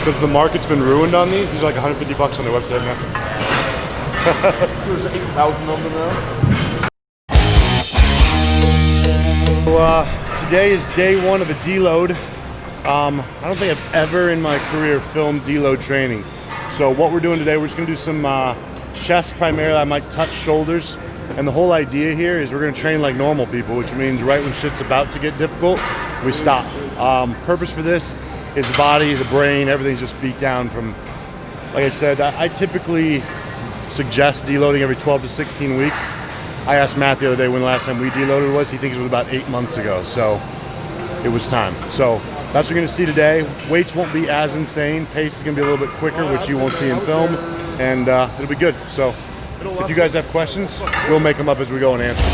Since the market's been ruined on these are like 150 bucks on their website now. There's 8,000 of them now. So, today is day one of a deload. I don't think I've ever in my career filmed deload training. So what we're doing today, we're just gonna do some chest primarily. I might touch shoulders. And the whole idea here is we're gonna train like normal people, which means right when shit's about to get difficult, we stop. Purpose for this is the body, the brain, everything's just beat down from, like I said, I typically suggest deloading every 12 to 16 weeks. I asked Matt the other day when the last time we deloaded was. He thinks it was about 8 months ago, so it was time. So that's what you're gonna see today. Weights won't be as insane. Pace is gonna be a little bit quicker, which you won't see in film, and it'll be good. So if you guys have questions, we'll make them up as we go and answer.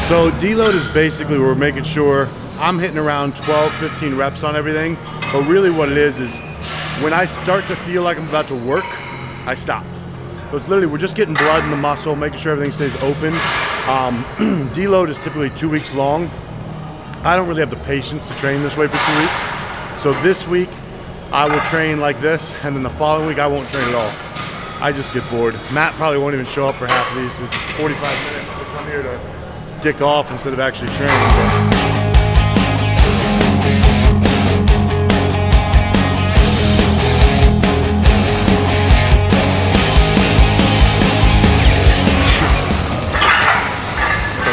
So deload is basically where we're making sure I'm hitting around 12, 15 reps on everything. But really what it is when I start to feel like I'm about to work, I stop. So it's literally, we're just getting blood in the muscle, making sure everything stays open. Deload is typically 2 weeks long. I don't really have the patience to train this way for 2 weeks. So this week, I will train like this, and then the following week, I won't train at all. I just get bored. Matt probably won't even show up for half of these. It's 45 minutes to come here to dick off instead of actually training.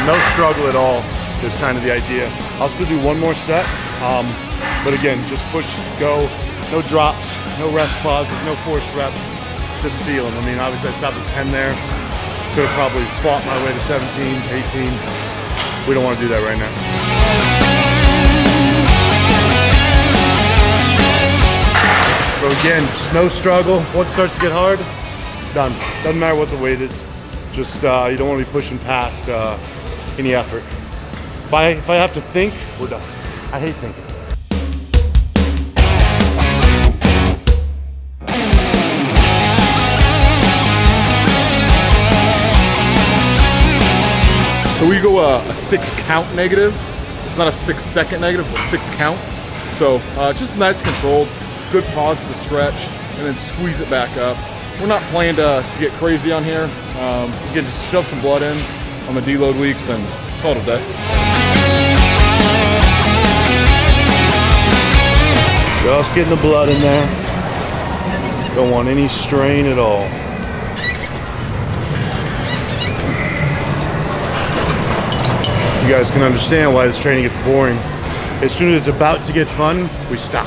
No struggle at all is kind of the idea. I'll still do one more set, but again, just push, go, no drops, no rest pauses, no forced reps, just feel them. I mean, obviously I stopped at 10 there. Could have probably fought my way to 17, 18. We don't want to do that right now. So again, just no struggle. Once it starts to get hard, done. Doesn't matter what the weight is. Just, you don't want to be pushing past any effort. If I have to think, we're done. I hate thinking. So we go a 6 count negative. It's not a 6 second negative, but 6 count. So just nice controlled, good pause to stretch, and then squeeze it back up. We're not planning to get crazy on here. Again, just shove some blood in on the deload weeks and call it a day. Just getting the blood in there. Don't want any strain at all. You guys can understand why this training gets boring. As soon as it's about to get fun, we stop.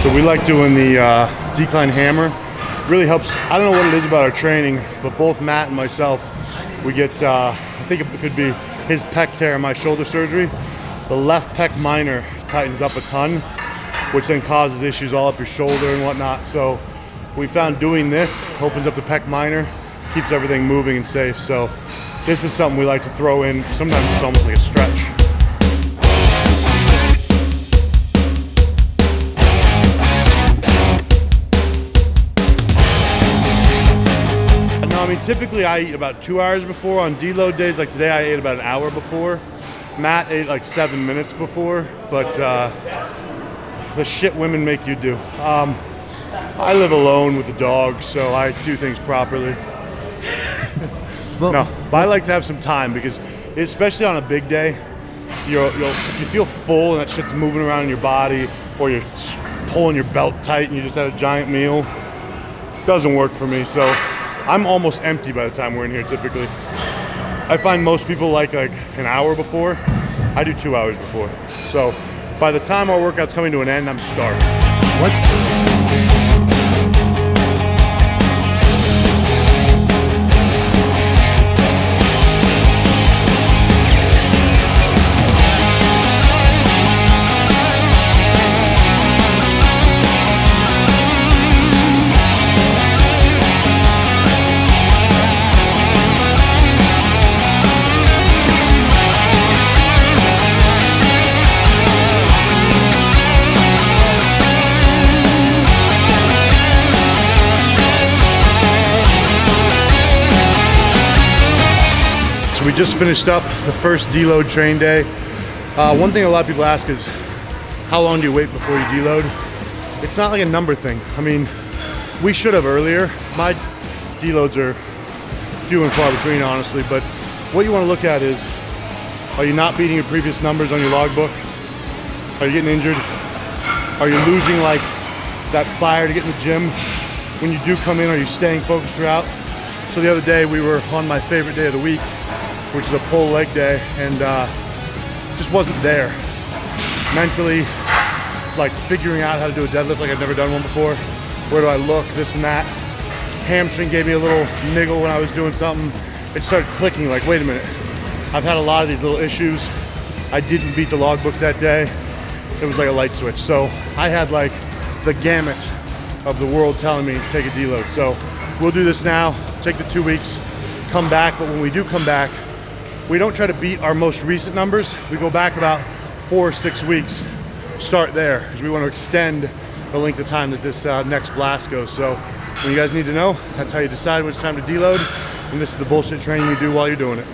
So we like doing the decline hammer. It really helps. I don't know what it is about our training, but both Matt and myself, we get, I think it could be his pec tear and my shoulder surgery. The left pec minor tightens up a ton, which then causes issues all up your shoulder and whatnot. So we found doing this opens up the pec minor, keeps everything moving and safe. So this is something we like to throw in. Sometimes it's almost like a stretch. I mean, typically I eat about 2 hours before. On deload days like today, I ate about an hour before. Matt ate like 7 minutes before, but the shit women make you do. I live alone with a dog, so I do things properly. No, but I like to have some time because, especially on a big day, if you feel full and that shit's moving around in your body, or you're pulling your belt tight and you just had a giant meal, it doesn't work for me. So I'm almost empty by the time we're in here typically. I find most people like an hour before. I do 2 hours before. So by the time our workout's coming to an end, I'm starved. What? So we just finished up the first deload train day. One thing a lot of people ask is, how long do you wait before you deload? It's not like a number thing. I mean, we should have earlier. My deloads are few and far between, honestly, but what you want to look at is, are you not beating your previous numbers on your logbook? Are you getting injured? Are you losing like that fire to get in the gym? When you do come in, are you staying focused throughout? So the other day we were on my favorite day of the week, which is a pull leg day, and just wasn't there. Mentally, like figuring out how to do a deadlift like I've never done one before. Where do I look, this and that. Hamstring gave me a little niggle when I was doing something. It started clicking, like, wait a minute. I've had a lot of these little issues. I didn't beat the logbook that day. It was like a light switch. So I had like the gamut of the world telling me to take a deload. So we'll do this now, take the 2 weeks, come back. But when we do come back, we don't try to beat our most recent numbers. We go back about 4 or 6 weeks, start there, because we want to extend the length of time that this next blast goes. So when you guys need to know, that's how you decide when it's time to deload. And this is the bullshit training you do while you're doing it.